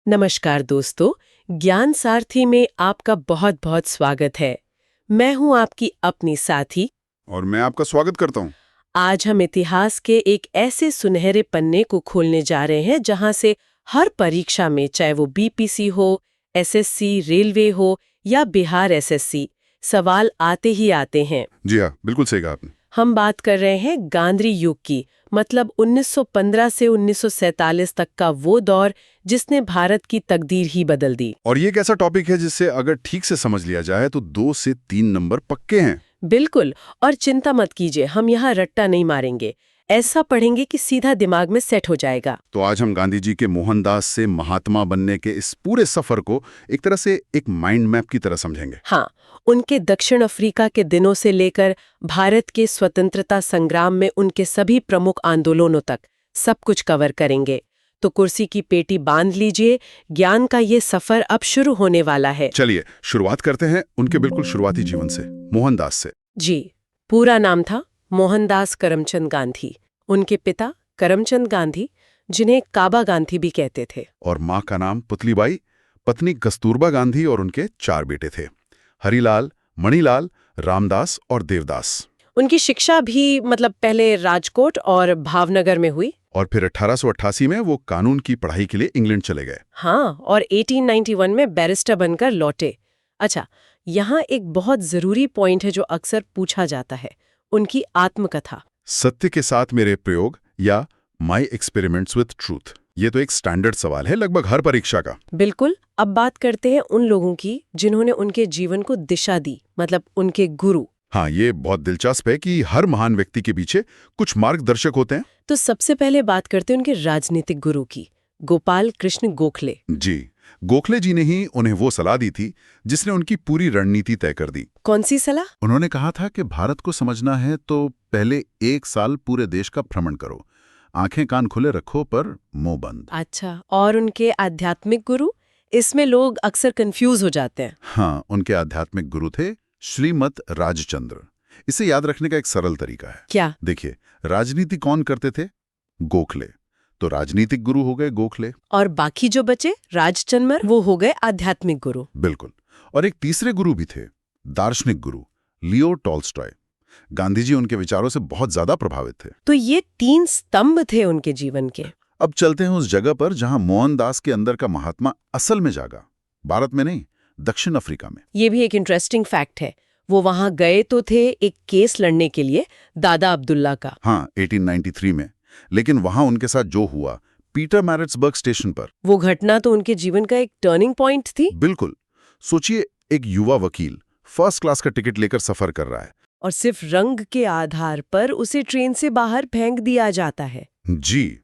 नमस्कार दोस्तों, ज्ञान सारथी में आपका बहुत बहुत स्वागत है। मैं हूं आपकी अपनी साथी। और मैं आपका स्वागत करता हूँ। आज हम इतिहास के एक ऐसे सुनहरे पन्ने को खोलने जा रहे हैं जहां से हर परीक्षा में, चाहे वो बीपीसी हो, एसएससी, रेलवे हो या बिहार एसएससी, सवाल आते ही आते हैं। जी हाँ, बिल्कुल सही कहा आपने। हम बात कर रहे हैं गांधी युग की, मतलब 1915 से 1947 तक का वो दौर जिसने भारत की तकदीर ही बदल दी। और ये एक ऐसा टॉपिक है जिससे अगर ठीक से समझ लिया जाए तो 2 से 3 नंबर पक्के हैं। बिल्कुल। और चिंता मत कीजिए, हम यहाँ रट्टा नहीं मारेंगे। ऐसा पढ़ेंगे कि सीधा दिमाग में सेट हो जाएगा। तो आज हम गांधी जी के मोहनदास से महात्मा बनने के इस पूरे सफर को एक तरह से एक माइंड मैप की तरह समझेंगे। हाँ, उनके दक्षिण अफ्रीका के दिनों से लेकर भारत के स्वतंत्रता संग्राम में उनके सभी प्रमुख आंदोलनों तक सब कुछ कवर करेंगे। तो कुर्सी की पेटी बांध लीजिए, ज्ञान का ये सफर अब शुरू होने वाला है। चलिए शुरुआत करते हैं उनके बिल्कुल शुरुआती जीवन से, मोहनदास से। जी, पूरा नाम था मोहनदास करमचंद गांधी। उनके पिता करमचंद गांधी, जिन्हें काबा गांधी भी कहते थे। और माँ का नाम पुतलीबाई, पत्नी कस्तूरबा गांधी, और उनके 4 बेटे थे, हरिलाल, मणिलाल, रामदास और देवदास। उनकी शिक्षा भी पहले राजकोट और भावनगर में हुई। और फिर 1888 में वो कानून की पढ़ाई के लिए इंग्लैंड चले गए। हाँ, और 1891 में बैरिस्टर बनकर लौटे। अच्छा, यहाँ एक बहुत जरूरी पॉइंट है जो अक्सर पूछा जाता है, उनकी आत्मकथा। सत्य के साथ मेरे प्रयोग या माई एक्सपेरिमेंट्स विथ ट्रूथ, ये तो एक स्टैंडर्ड सवाल है लगभग हर परीक्षा का। बिल्कुल। अब बात करते हैं उन लोगों की जिन्होंने उनके जीवन को दिशा दी, मतलब उनके गुरु। हाँ, ये बहुत दिलचस्प है कि हर महान व्यक्ति के पीछे कुछ मार्गदर्शक होते हैं। तो सबसे पहले बात करते हैं उनके राजनीतिक गुरु की, गोपाल कृष्ण गोखले। जी, गोखले जी ने ही उन्हें वो सलाह दी थी जिसने उनकी पूरी रणनीति तय कर दी। कौन सी सलाह? उन्होंने कहा था कि भारत को समझना है तो पहले 1 साल पूरे देश का भ्रमण करो, आंखें कान खुले रखो पर मुंह बंद। अच्छा, और उनके आध्यात्मिक गुरु? इसमें लोग अक्सर कंफ्यूज हो जाते हैं। हाँ, उनके आध्यात्मिक गुरु थे श्रीमत राजचंद्र। इसे याद रखने का एक सरल तरीका है। क्या? देखिए, राजनीति कौन करते थे? गोखले। तो राजनीतिक गुरु हो गए गोखले। और बाकी जो बचे राजचंद्र, वो हो गए आध्यात्मिक गुरु। बिल्कुल। और एक तीसरे गुरु भी थे, दार्शनिक गुरु लियो टॉल्स्टॉय। गांधी जी उनके विचारों से बहुत ज्यादा प्रभावित थे। तो ये 3 स्तंभ थे उनके जीवन के। अब चलते हैं उस जगह पर जहां मोहनदास के अंदर का महात्मा असल में जागा। भारत में नहीं, दक्षिण अफ्रीका में। ये भी एक इंटरेस्टिंग फैक्ट है। वो वहां गए तो थे एक केस लड़ने के लिए, दादा अब्दुल्ला का। हाँ, 1893 में। लेकिन वहां उनके साथ जो हुआ पीटर मैरिट्सबर्ग स्टेशन पर, वो घटना तो उनके जीवन का एक टर्निंग पॉइंट थी। बिल्कुल। सोचिए, एक युवा वकील फर्स्ट क्लास का टिकट लेकर सफर कर रहा है, और सिर्फ रंग के आधार पर उसे ट्रेन से बाहर फेंक दिया जाता है। जी।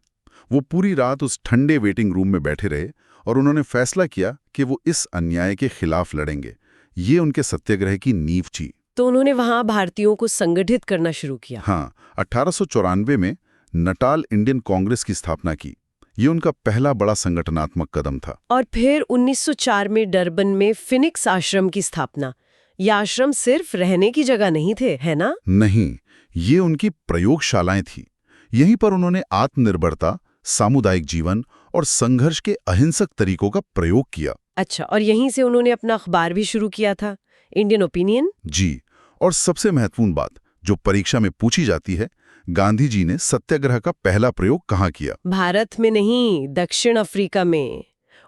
वो पूरी रात उस ठंडे वेटिंग रूम में बैठे रहे और उन्होंने फैसला किया कि वो इस अन्याय के खिलाफ लड़ेंगे। ये उनके सत्याग्रह की नींव थी। तो उन्होंने वहां भारतीयों को संगठित करना शुरू किया। हाँ, 1894 में नटाल इंडियन कांग्रेस की स्थापना की। ये उनका पहला बड़ा संगठनात्मक कदम था। और फिर 1904 में डरबन में फिनिक्स आश्रम की स्थापना। ये आश्रम सिर्फ रहने की जगह नहीं थे, है ना? नहीं, ये उनकी प्रयोगशालाएं थी। यहीं पर उन्होंने आत्मनिर्भरता, सामुदायिक जीवन और संघर्ष के अहिंसक तरीकों का प्रयोग किया। अच्छा, और यहीं से उन्होंने अपना अखबार भी शुरू किया था, इंडियन ओपिनियन। जी, और सबसे महत्वपूर्ण बात जो परीक्षा में पूछी जाती है, गांधी जी ने सत्याग्रह का पहला प्रयोग कहाँ किया? भारत में नहीं, दक्षिण अफ्रीका में,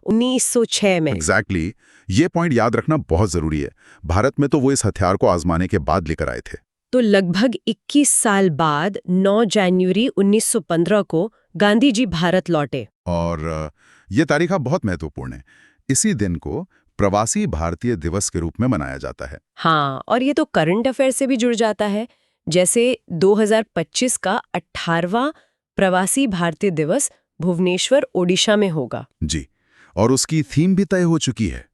1906 में। एग्जैक्टली। ये पॉइंट याद रखना बहुत जरूरी है। भारत में तो वो इस हथियार को आजमाने के बाद लेकर आए थे। तो लगभग 21 साल बाद 9 जनवरी 1915 को गांधी जी भारत लौटे। और ये तारीख बहुत महत्वपूर्ण है। इसी दिन को प्रवासी भारतीय दिवस के रूप में मनाया जाता है। हाँ, और ये तो करंट अफेयर से भी जुड़ जाता है। जैसे 2025 का 18वां प्रवासी भारतीय दिवस भुवनेश्वर, ओडिशा में होगा। जी, और उसकी थीम भी तय हो चुकी है,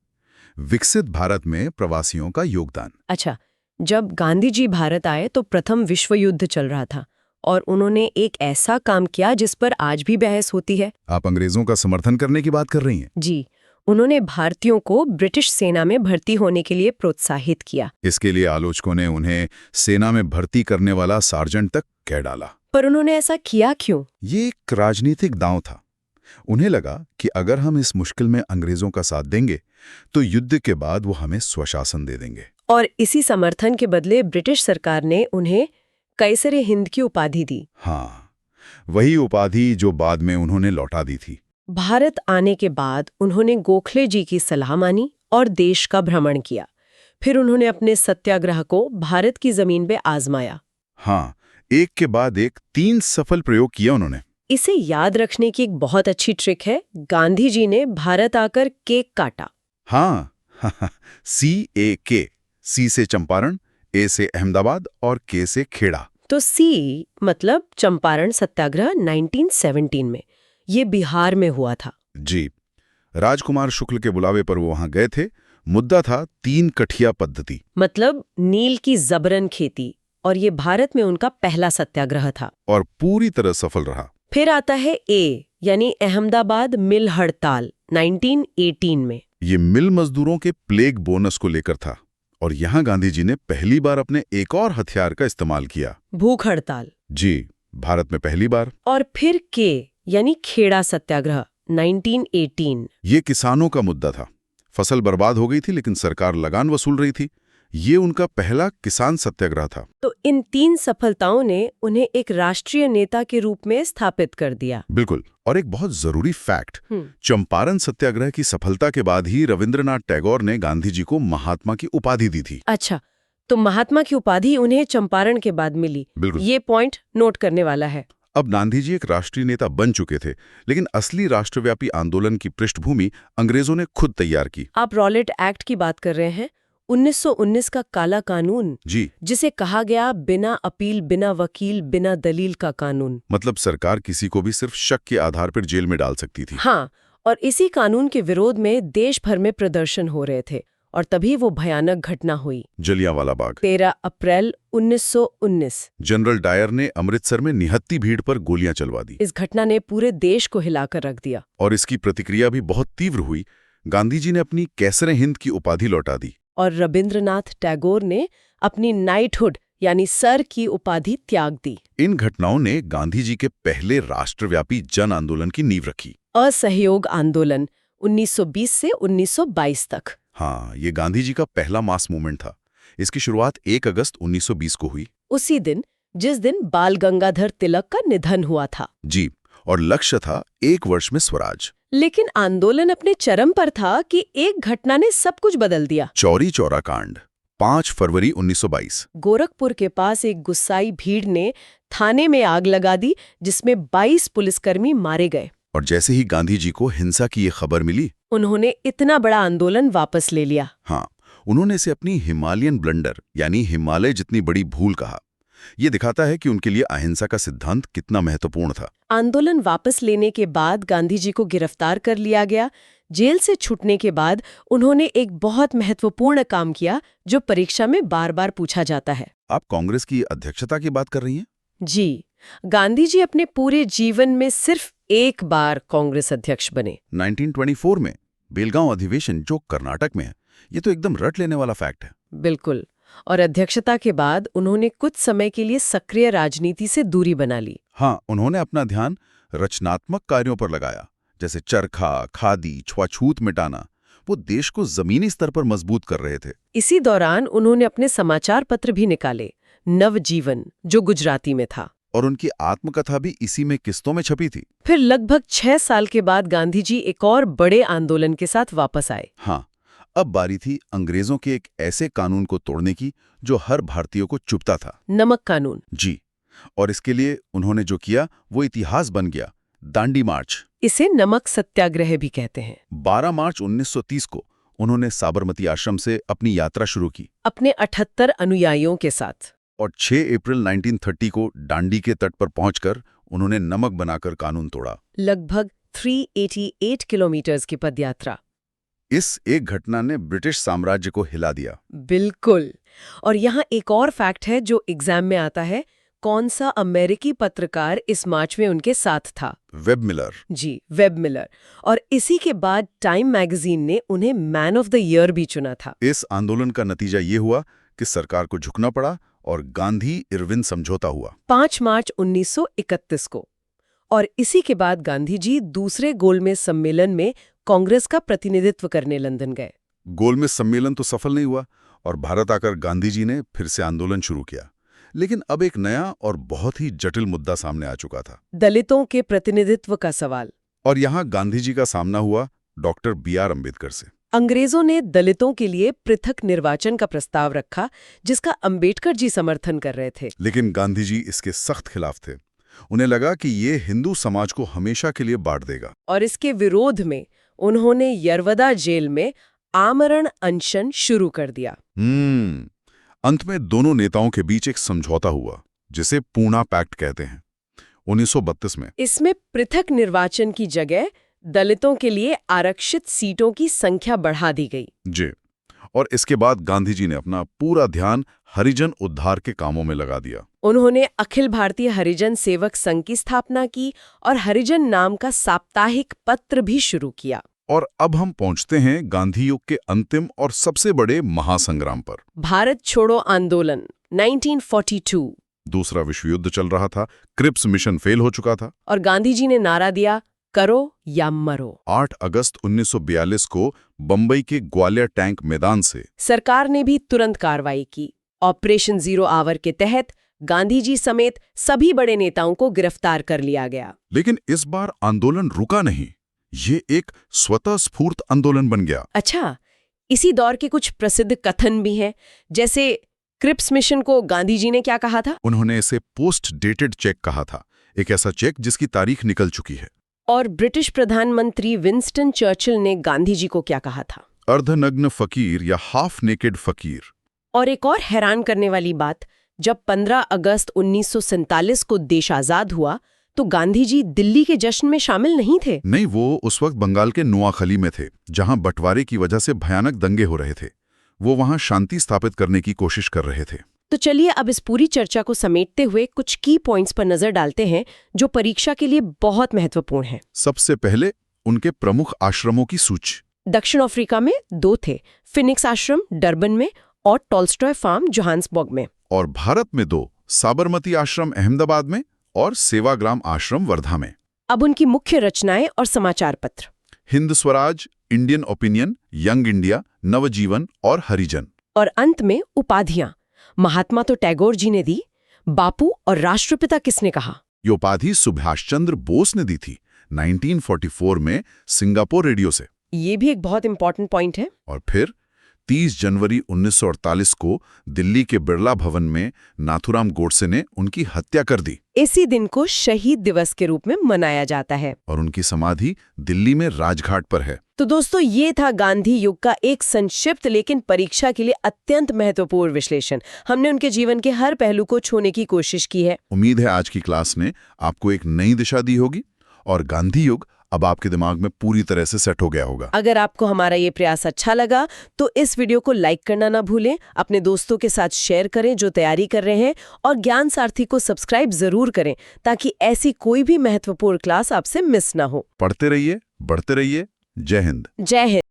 विकसित भारत में प्रवासियों का योगदान। अच्छा, जब गांधी जी भारत आए तो प्रथम विश्व युद्ध चल रहा था और उन्होंने एक ऐसा काम किया जिस पर आज भी बहस होती है। आप अंग्रेजों का समर्थन करने की बात कर रही हैं? जी, उन्होंने भारतीयों को ब्रिटिश सेना में भर्ती होने के लिए प्रोत्साहित किया। इसके लिए आलोचकों ने उन्हें सेना में भर्ती करने वाला सार्जेंट तक कह डाला। पर उन्होंने ऐसा किया क्यों? ये एक राजनीतिक दांव था। उन्हें लगा कि अगर हम इस मुश्किल में अंग्रेजों का साथ देंगे तो युद्ध के बाद वो हमें स्वशासन दे देंगे। और इसी समर्थन के बदले ब्रिटिश सरकार ने उन्हें कैसरे हिंद की उपाधि दी। हाँ, वही उपाधि जो बाद में उन्होंने लौटा दी थी। भारत आने के बाद उन्होंने गोखले जी की सलाह मानी और देश का भ्रमण किया। फिर उन्होंने अपने सत्याग्रह को भारत की जमीन पे आजमाया। हाँ, एक के बाद एक 3 सफल प्रयोग किए उन्होंने। इसे याद रखने की एक बहुत अच्छी ट्रिक है, गांधी जी ने भारत आकर केक काटा। हाँ, CAK, C से चंपारण, A से अहमदाबाद और K से खेड़ा। तो सी मतलब चंपारण सत्याग्रह 1917 में, ये बिहार में हुआ था। जी, राजकुमार शुक्ल के बुलावे पर वो वहां गए थे। मुद्दा था 3 कठिया पद्धति। मतलब नील की जबरन खेती, और ये भारत में उनका पहला सत्याग्रह था। और पूरी तरह सफल रहा। फिर आता है ए यानी अहमदाबाद मिल हड़ताल 1918 में। ये मिल मजदूरों के प्लेग बोनस को लेकर था और यहाँ गांधी जी ने पहली बार अपने एक और हथियार का इस्तेमाल किया। भूख हड़ताल। जी, भारत में पहली बार। और फिर के यानी खेड़ा सत्याग्रह 1918। ये किसानों का मुद्दा था। फसल बर्बाद हो गई थी लेकिन सरकार लगान वसूल रही थी। ये उनका पहला किसान सत्याग्रह था। तो इन 3 सफलताओं ने उन्हें एक राष्ट्रीय नेता के रूप में स्थापित कर दिया। बिल्कुल। और एक बहुत जरूरी फैक्ट, चंपारण सत्याग्रह की सफलता के बाद ही रविंद्रनाथ टैगोर ने गांधी जी को महात्मा की उपाधि दी थी। अच्छा, तो महात्मा की उपाधि उन्हें चंपारण के बाद मिली। बिल्कुल। ये पॉइंट नोट करने वाला है। अब गांधी जी एक राष्ट्रीय नेता बन चुके थे, लेकिन असली राष्ट्रव्यापी आंदोलन की पृष्ठभूमि अंग्रेजों ने खुद तैयार की। आप रॉलेट एक्ट की बात कर रहे हैं, 1919 का काला कानून, जी, जिसे कहा गया बिना अपील, बिना वकील, बिना दलील का कानून। मतलब सरकार किसी को भी सिर्फ शक के आधार पर जेल में डाल सकती थी। हाँ, और इसी कानून के विरोध में देश भर में प्रदर्शन हो रहे थे, और तभी वो भयानक घटना हुई। जलियांवाला बाग, 13 अप्रैल 1919। जनरल डायर ने अमृतसर में निहत्ती भीड़ पर गोलियां चलवा दी। इस घटना ने पूरे देश को हिलाकर रख दिया। और इसकी प्रतिक्रिया भी बहुत तीव्र हुई। गांधी जी ने अपनी कैसरे हिंद की उपाधि लौटा दी। और रविंद्रनाथ टैगोर ने अपनी नाइटहुड यानी सर की उपाधि त्याग दी। इन घटनाओं ने गांधी जी के पहले राष्ट्रव्यापी जन आंदोलन की नींव रखी। असहयोग आंदोलन 1920 से 1922 तक। हाँ, ये गांधी जी का पहला मास मूवमेंट था। इसकी शुरुआत 1 अगस्त 1920 को हुई। उसी दिन जिस दिन बाल गंगाधर तिलक का निधन हुआ था। जी, और लक्ष्य था 1 वर्ष में स्वराज। लेकिन आंदोलन अपने चरम पर था कि एक घटना ने सब कुछ बदल दिया। चौरी चौरा कांड, 5 फरवरी 1922। गोरखपुर के पास एक गुस्साई भीड़ ने थाने में आग लगा दी, जिसमें 22 पुलिसकर्मी मारे गए। और जैसे ही गांधी जी को हिंसा की ये खबर मिली, उन्होंने इतना बड़ा आंदोलन वापस ले लिया। हाँ, उन्होंने इसे अपनी हिमालयन ब्लंडर यानी हिमालय जितनी बड़ी भूल कहा। ये दिखाता है कि उनके लिए अहिंसा का सिद्धांत कितना महत्वपूर्ण था। आंदोलन वापस लेने के बाद गांधी जी को गिरफ्तार कर लिया गया। जेल से छूटने के बाद उन्होंने एक बहुत महत्वपूर्ण काम किया, जो परीक्षा में बार बार पूछा जाता है। आप कांग्रेस की अध्यक्षता की बात कर रही हैं? जी, गांधी जी अपने पूरे जीवन में सिर्फ एक बार कांग्रेस अध्यक्ष बने। 1924 में बेलगांव अधिवेशन, जो कर्नाटक में है। ये तो एकदम रट लेने वाला फैक्ट है। बिल्कुल। और अध्यक्षता के बाद उन्होंने कुछ समय के लिए सक्रिय राजनीति से दूरी बना ली। हाँ, उन्होंने अपना ध्यान रचनात्मक कार्यों पर लगाया, जैसे चरखा, खादी, छुआछूत मिटाना। वो देश को जमीनी स्तर पर मजबूत कर रहे थे। इसी दौरान उन्होंने अपने समाचार पत्र भी निकाले, नवजीवन, जो गुजराती में था। और उनकी आत्मकथा भी इसी में किस्तों में छपी थी। फिर लगभग 6 साल के बाद गांधी जी एक और बड़े आंदोलन के साथ वापस आए। हाँ, अब बारी थी अंग्रेजों के एक ऐसे कानून को तोड़ने की जो हर भारतीय को चुभता था। नमक कानून। जी, और इसके लिए उन्होंने जो किया वो इतिहास बन गया, दांडी मार्च। इसे नमक सत्याग्रह भी कहते हैं। 12 मार्च 1930 को उन्होंने साबरमती आश्रम से अपनी यात्रा शुरू की अपने 78 अनुयायियों के साथ। और 6 अप्रैल 1930 को दांडी के तट पर पहुंचकर उन्होंने नमक बनाकर कानून तोड़ा। लगभग 388 किलोमीटर की पदयात्रा। इस एक घटना ने ब्रिटिश साम्राज्य को हिला दिया। बिल्कुल। और यहाँ एक और फैक्ट है जो एग्जाम में आता है, कौन सा अमेरिकी पत्रकार इस मार्च में उनके साथ था? Webb Miller. जी, वेब मिलर। और इसी के बाद टाइम मैगजीन ने उन्हें मैन ऑफ द ईयर भी चुना था। इस आंदोलन का नतीजा ये हुआ कि सरकार को झुकना पड़ा और गांधी इरविन समझौता हुआ 5 मार्च 1931 को। और इसी के बाद गांधी जी दूसरे गोलमेज सम्मेलन में कांग्रेस का प्रतिनिधित्व करने लंदन गए। गोलमेज सम्मेलन तो सफल नहीं हुआ और भारत आकर गांधी जी ने फिर से आंदोलन शुरू किया। लेकिन अब एक नया और बहुत ही जटिल मुद्दा सामने आ चुका था, दलितों के प्रतिनिधित्व का सवाल। और यहाँ गांधी जी का सामना हुआ डॉक्टर B.R. अम्बेडकर से। अंग्रेजों ने दलितों के लिए पृथक निर्वाचन का प्रस्ताव रखा, जिसका अम्बेडकर जी समर्थन कर रहे थे। लेकिन गांधी जी इसके सख्त खिलाफ थे। उन्हें लगा कि ये हिंदू समाज को हमेशा के लिए बांट देगा। और इसके विरोध में उन्होंने यरवदा जेल में आमरण अनशन शुरू कर दिया। अंत में दोनों नेताओं के बीच एक समझौता हुआ, जिसे पूना पैक्ट कहते हैं, 1932 में। इसमें पृथक निर्वाचन की जगह दलितों के लिए आरक्षित सीटों की संख्या बढ़ा दी गई। जी, और इसके बाद गांधी जी ने अपना पूरा ध्यान हरिजन उद्धार के कामों में लगा दिया। उन्होंने अखिल भारतीय हरिजन सेवक संघ की स्थापना की और हरिजन नाम का साप्ताहिक पत्र भी शुरू किया। और अब हम पहुंचते हैं गांधी युग के अंतिम और सबसे बड़े महासंग्राम पर। भारत छोड़ो आंदोलन 1942। दूसरा विश्व युद्ध चल रहा था, क्रिप्स मिशन फेल हो चुका था, और गांधी जी ने नारा दिया, करो या मरो। 8 अगस्त 1942 को बंबई के ग्वालियर टैंक मैदान से सरकार ने भी तुरंत कार्रवाई की। ऑपरेशन जीरो आवर के तहत गांधी जी समेत सभी बड़े नेताओं को गिरफ्तार कर लिया गया। लेकिन इस बार आंदोलन रुका नहीं, ये एक स्वतः स्फूर्त आंदोलन बन गया। अच्छा, इसी दौर के कुछ प्रसिद्ध कथन भी हैं, जैसे क्रिप्स मिशन को गांधी जी ने क्या कहा था? उन्होंने इसे पोस्ट डेटेड चेक कहा था, एक ऐसा चेक जिसकी तारीख निकल चुकी है। और ब्रिटिश प्रधानमंत्री विंस्टन चर्चिल ने गांधी जी को क्या कहा था? अर्धनग्न फकीर या हाफ नेकेड फकीर। और एक और हैरान करने वाली बात, जब 15 अगस्त 1947 को देश आजाद हुआ तो गांधी जी दिल्ली के जश्न में शामिल नहीं थे। नहीं, वो उस वक्त बंगाल के नोआखली में थे, जहां बंटवारे की वजह से भयानक दंगे हो रहे थे। वो वहां शांति स्थापित करने की कोशिश कर रहे थे। तो चलिए अब इस पूरी चर्चा को समेटते हुए कुछ की पॉइंट्स पर नजर डालते हैं जो परीक्षा के लिए बहुत महत्वपूर्ण हैं। सबसे पहले उनके प्रमुख आश्रमों की सूची। दक्षिण अफ्रीका में 2 थे, फिनिक्स आश्रम डरबन में और टॉल्स्टॉय फार्म जोहान्सबर्ग में। और भारत में 2, साबरमती आश्रम अहमदाबाद में और सेवाग्राम आश्रम वर्धा में। अब उनकी मुख्य रचनाएं और समाचार पत्र। Hind Swaraj, Indian Opinion, Young India, Navjivan और हरिजन। और अंत में उपाधियां। महात्मा तो टैगोर जी ने दी, बापू और राष्ट्रपिता किसने कहा? ये उपाधि सुभाष चंद्र बोस ने दी थी 1944 में सिंगापुर रेडियो से। ये भी एक बहुत इंपॉर्टेंट पॉइंट है। और फिर 30 जनवरी 1948 को दिल्ली के बिरला भवन में नाथूराम गोडसे ने उनकी हत्या कर दी। इसी दिन को शहीद दिवस के रूप में मनाया जाता है और उनकी समाधि दिल्ली में राजघाट पर है। तो दोस्तों, ये था गांधी युग का एक संक्षिप्त लेकिन परीक्षा के लिए अत्यंत महत्वपूर्ण विश्लेषण। हमने उनके जीवन के हर पहलू को छूने की कोशिश की है। उम्मीद है आज की क्लास ने आपको एक नई दिशा दी होगी और गांधी युग अब आपके दिमाग में पूरी तरह से सेट हो गया होगा। अगर आपको हमारा ये प्रयास अच्छा लगा तो इस वीडियो को लाइक करना ना भूलें, अपने दोस्तों के साथ शेयर करें जो तैयारी कर रहे हैं, और ज्ञान सारथी को सब्सक्राइब जरूर करें ताकि ऐसी कोई भी महत्वपूर्ण क्लास आपसे मिस ना हो। पढ़ते रहिए, बढ़ते रहिए। जय हिंद। जय हिंद।